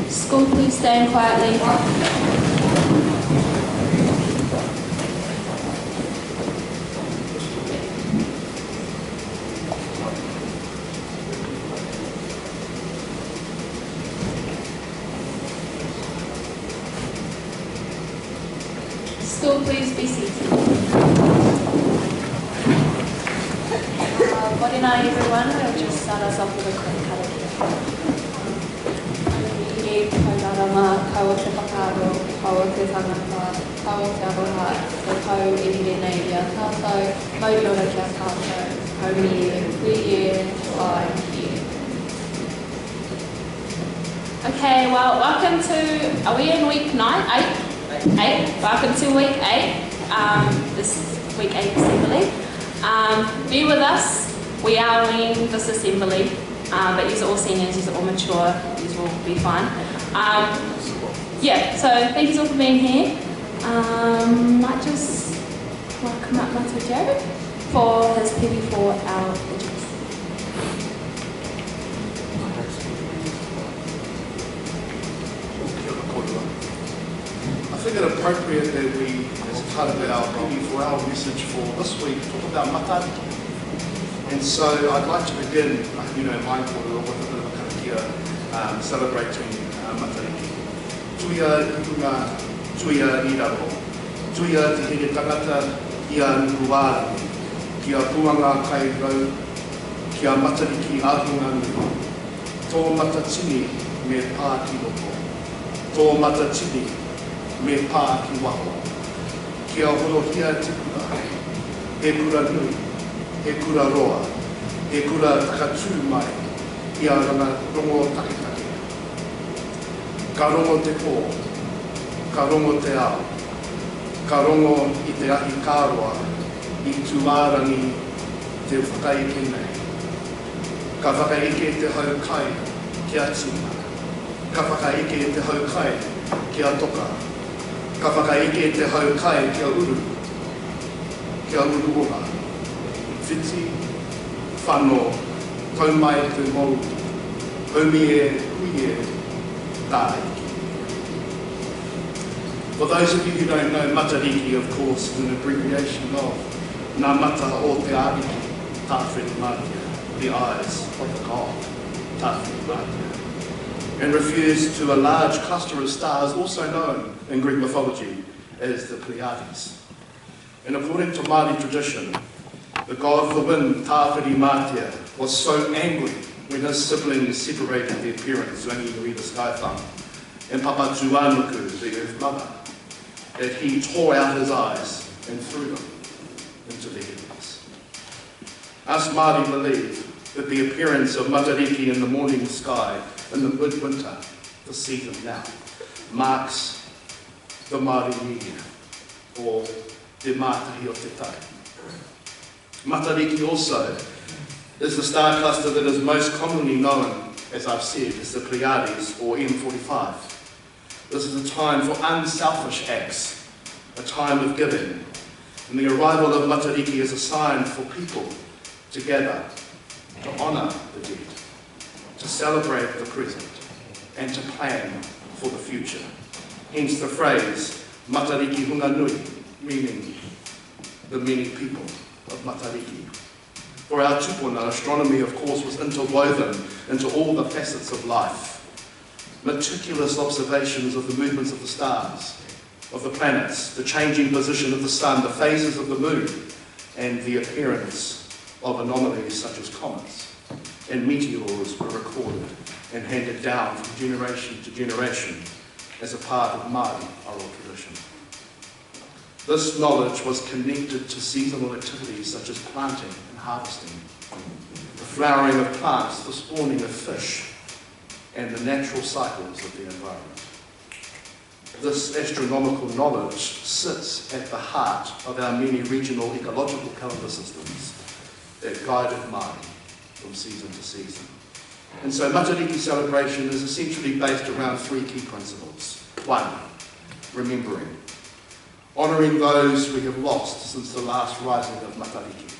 School, please stand quietly. School, please be seated. Morena everyone, we'll just start us off with a quick karakia. Iri kaurarama, kaua te whakaaro, kaua te tangata, kaua te aroha, te tau iri nei ia tātou, mauriora kia tātou, haumi e, wai here. Okay, well, welcome to, are we in week 9? 8? Welcome to week 8, this week 8 assembly. Be with us, we are leading this assembly, but you're all seniors, you're all mature, you will be fine. Yeah, so thank you all for being here. Might just welcome up Matariki for his PB for our address. I think it's appropriate that we, as part of our PB4 our message for this week, talk about Matariki. And so I'd like to begin, mindful with a bit of a karakia, celebrating Matariki. Tuia ikunga, tuia iraro. Tuia te here tangata, ia nukuwara. Kia puanga kai rau, kia Matariki ahunga nui. Tō matatini me pā ki loko. Tō matatini me pā ki waho. Kia horohia te kura, he kura nui, he kura roa, he kura takatū mai, ia ranga rongo taketake. Ka rongo te pō, ka rongo te ao, ka rongo i te ahi kāroa, i tuārangi te whakaike nei. Ka whakaike te haukai kia tina, ka whakaike te haukai kia toka, ka whakaike te haukai kia uru oha. Whiti, whano, taumai te mou, haumi e, hui e, tā iki. For those of you who don't know, Matariki, of course, is an abbreviation of Ngā Mata o Te Ariki, Tāwhiri Mātia, the eyes of the god, Tāwhiri Mātia, and refers to a large cluster of stars also known in Greek mythology as the Pleiades. And according to Māori tradition, the god of the wind, Tāwhiri Mātia, was so angry when his siblings separated their parents, Rangi the sky thumb, and Papa Tuanuku, the earth mother, that he tore out his eyes and threw them into the heavens. Us Māori believe that the appearance of Matariki in the morning sky in the midwinter, the season now, marks the Māori New Year, or Te Mātahi o Te Tai. Matariki also is the star cluster that is most commonly known, as I've said, as the Pleiades, or M45. This is a time for unselfish acts, a time of giving, and the arrival of Matariki is a sign for people to gather, to honour the dead, to celebrate the present, and to plan for the future. Hence the phrase, Matariki hunga nui, meaning the many people of Matariki. For our tupuna, astronomy, of course, was interwoven into all the facets of life. Meticulous observations of the movements of the stars, of the planets, the changing position of the sun, the phases of the moon, and the appearance of anomalies such as comets and meteors were recorded and handed down from generation to generation as a part of Māori oral tradition. This knowledge was connected to seasonal activities such as planting and harvesting, the flowering of plants, the spawning of fish, and the natural cycles of the environment. This astronomical knowledge sits at the heart of our many regional ecological calendar systems that guided Māori from season to season. And so Matariki celebration is essentially based around three key principles. One, remembering. Honouring those we have lost since the last rising of Matariki.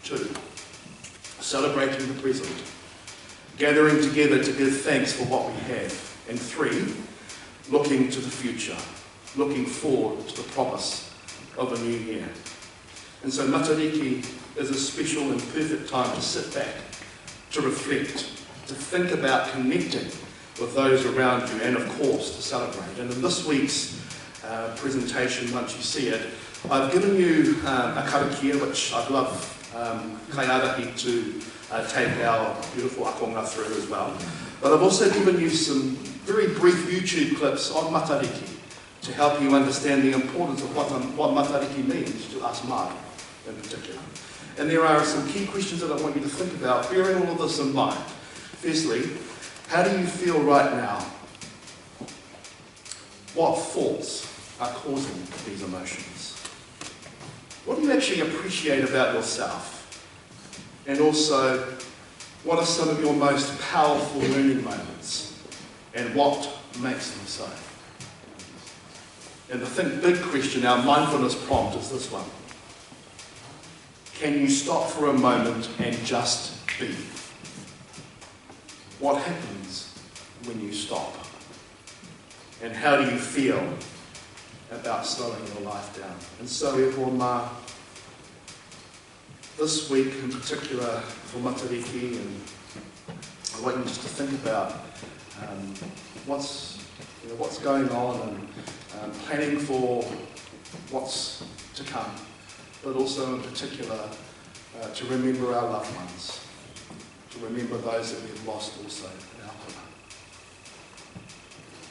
Two, celebrating the present. Gathering together to give thanks for what we have And 3, looking to the future, looking forward to the promise of a new year. And so Matariki is a special and perfect time to sit back, to reflect, to think about connecting with those around you, and of course to celebrate. And in this week's presentation, once you see it, I've given you a karakia, which I'd love Kaiarahi to take our beautiful akonga through as well. But I've also given you some very brief YouTube clips on Matariki to help you understand the importance of what Matariki means to us Māori in particular. And there are some key questions that I want you to think about, bearing all of this in mind. Firstly, how do you feel right now? What thoughts are causing these emotions? What do you actually appreciate about yourself? And also, what are some of your most powerful learning moments? And what makes them so? And the think big question, our mindfulness prompt, is this one. Can you stop for a moment and just be? What happens when you stop? And how do you feel about slowing your life down? And so, everyone, this week in particular for Matariki, and I want you just to think about what's going on, and planning for what's to come, but also in particular to remember our loved ones, to remember those that we've lost also in our home.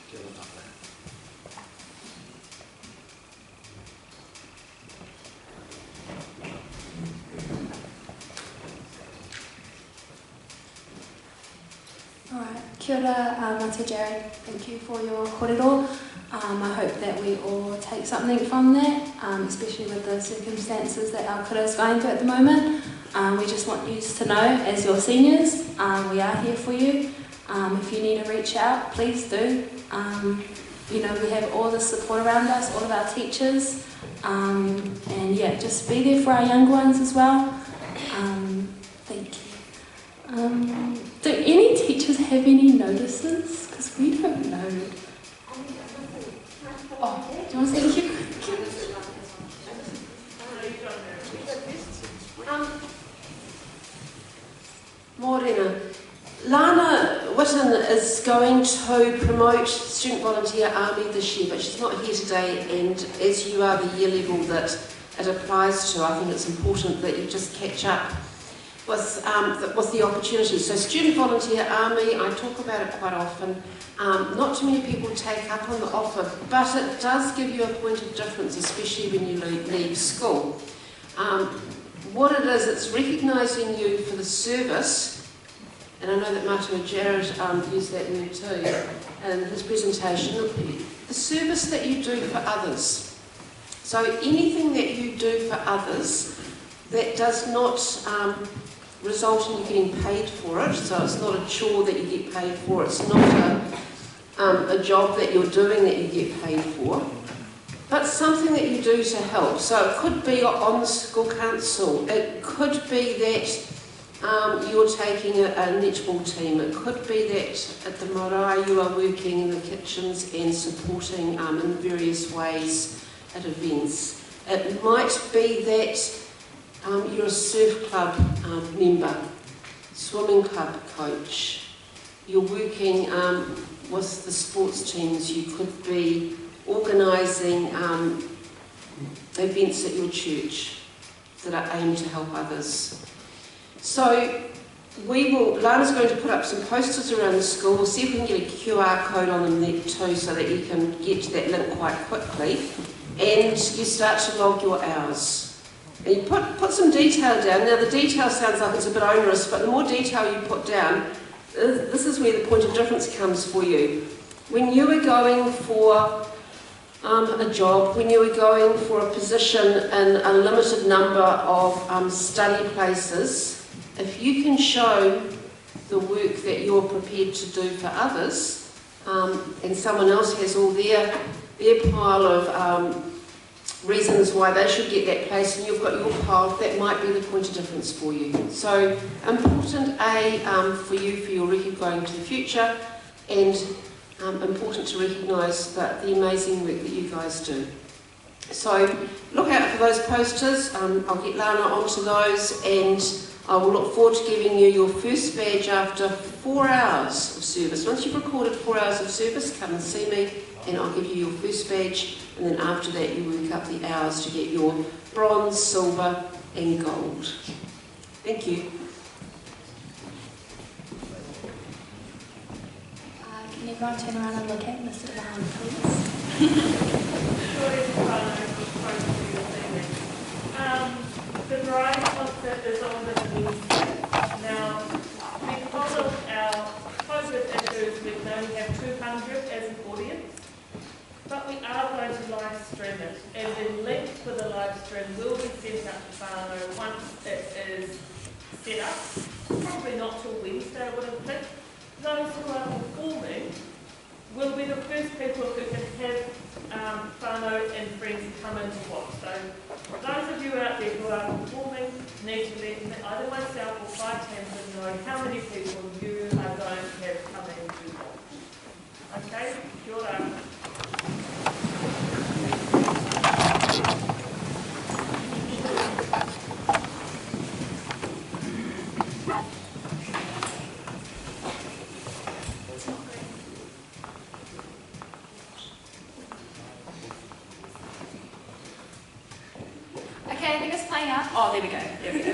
Kia ora tātou. Alright, kia ora, Mate Jared. Thank you for your kōrero. I hope that we all take something from that, especially with the circumstances that our kura is going through at the moment. We just want you to know, as your seniors, we are here for you. If you need to reach out, please do. We have all the support around us, all of our teachers, and yeah, just be there for our young ones as well. Thank you. Do any teachers have any notices? Because we don't know. Oh, do you want to say thank you? Morena, Lana Witten is going to promote Student Volunteer Army this year, but she's not here today, and as you are the year level that it applies to, I think it's important that you just catch up with the opportunities. So Student Volunteer Army, I talk about it quite often. Not too many people take up on the offer, but it does give you a point of difference, especially when you leave school. What it is, it's recognising you for the service, and I know that Martin Jared used that word too in his presentation, the service that you do for others. So anything that you do for others that does not result in you getting paid for it, so it's not a chore that you get paid for, it's not a job that you're doing that you get paid for, but something that you do to help. So it could be on the school council, it could be that you're taking a netball team, it could be that at the marae you are working in the kitchens and supporting in various ways at events. It might be that you're a surf club member, swimming club coach, you're working with the sports teams, you could be organising events at your church that are aimed to help others. So Lana's going to put up some posters around the school. We'll see if we can get a QR code on them there too, so that you can get to that link quite quickly, and you start to log your hours. And you put some detail down. Now the detail sounds like it's a bit onerous, but the more detail you put down, this is where the point of difference comes for you. When you are going for a job, when you are going for a position in a limited number of study places, if you can show the work that you're prepared to do for others, and someone else has all their pile of reasons why they should get that place, and you've got your pile, that might be the point of difference for you. So important, for you for your record going to the future, and important to recognise the amazing work that you guys do. So look out for those posters. I'll get Lana onto those, and I will look forward to giving you your first badge after 4 hours of service. Once you've recorded 4 hours of service, come and see me and I'll give you your first badge, and then after that you work up the hours to get your bronze, silver and gold. Thank you. Can everyone turn around and look at Mr. Brown, please? The variety concert is on the Wednesday. Now, because of our COVID issues, we can only have 200 as an audience, but we are going to live stream it, and the link for the live stream will be sent out to whānau once it is set up. Probably not till Wednesday, I would have picked. Those who are performing will be the first people who can have whānau and friends come in to watch. So those of you out there who are performing need to let either myself or Five Tamsin know how many people you are going to have coming to watch. Okay? Kia ora. Okay, I think it's playing out. Oh, there we go. There we go.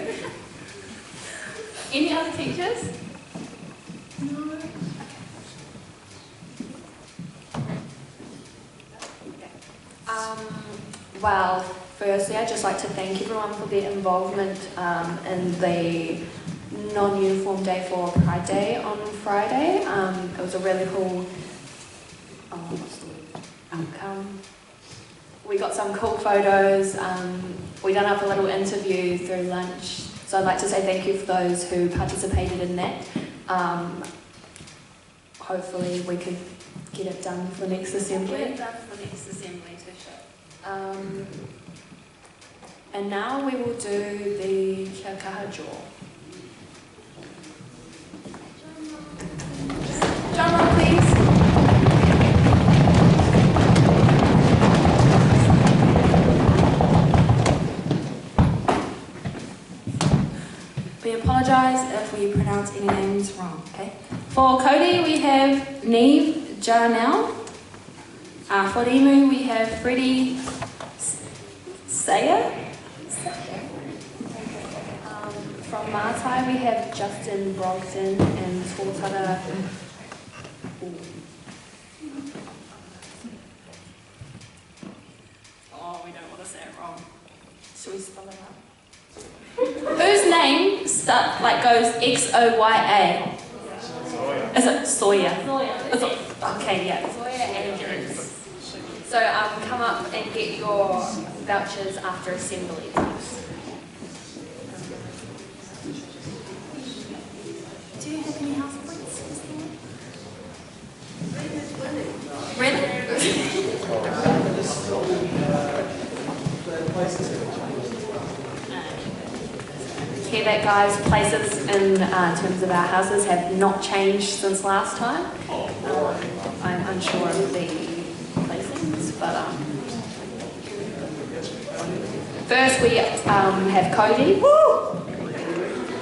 Any other teachers? No. Well, firstly, I'd just like to thank everyone for their involvement in the non-uniform day for Pride Day on Friday. It was a really cool outcome. We got some cool photos. We done up a little interview through lunch. So I'd like to say thank you for those who participated in that. Hopefully we could get it done for next assembly. Get it done for next assembly too. And now we will do the Kia Kaha jaw. Drum roll, please. We apologise if we pronounce any names wrong, okay? For Cody, we have Neve Jarnell. For Emu, we have Freddie Sayer. From Matai, we have Justin Brogden and Tōtara. Oh, we don't want to say it wrong. Should we spell it out? Whose name goes X-O-Y-A? Is it Sawyer? Is it? Okay, yeah. Sawyer Andrews. So come up and get your vouchers after assembly, please. Do you have any house points? Hear that, guys? Places in terms of our houses have not changed since last time. I'm unsure of the placings, but first we have Cody.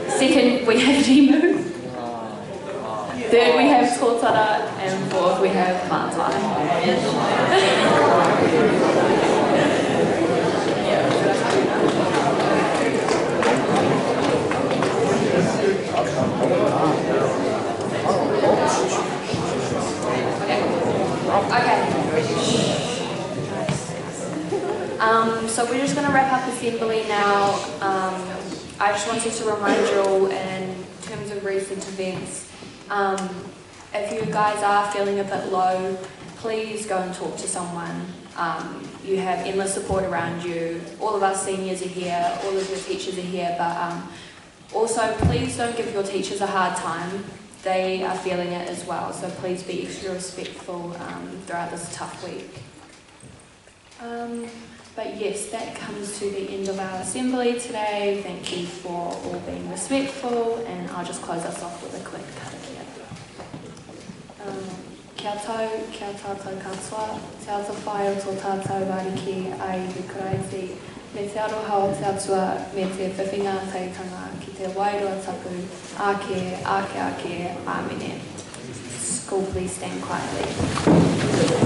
Second we have Jimu. Third we have Tōtara, and fourth we have Matai. So we're just going to wrap up assembly now. I just wanted to remind you all in terms of recent events, if you guys are feeling a bit low, please go and talk to someone. You have endless support around you. All of us seniors are here, all of your teachers are here, but also please don't give your teachers a hard time. They are feeling it as well, so please be extra respectful throughout this tough week. But yes, that comes to the end of our assembly today. Thank you for all being respectful, and I'll just close us off with a quick cut here. Kia tau, kia tātou katoa, te ata whai o tō tātou Matariki ai Ukraiti, me te aroha o te atua me te whiwhinga teitanga ki te wairua tapu, ake, āmine. School, please stand quietly.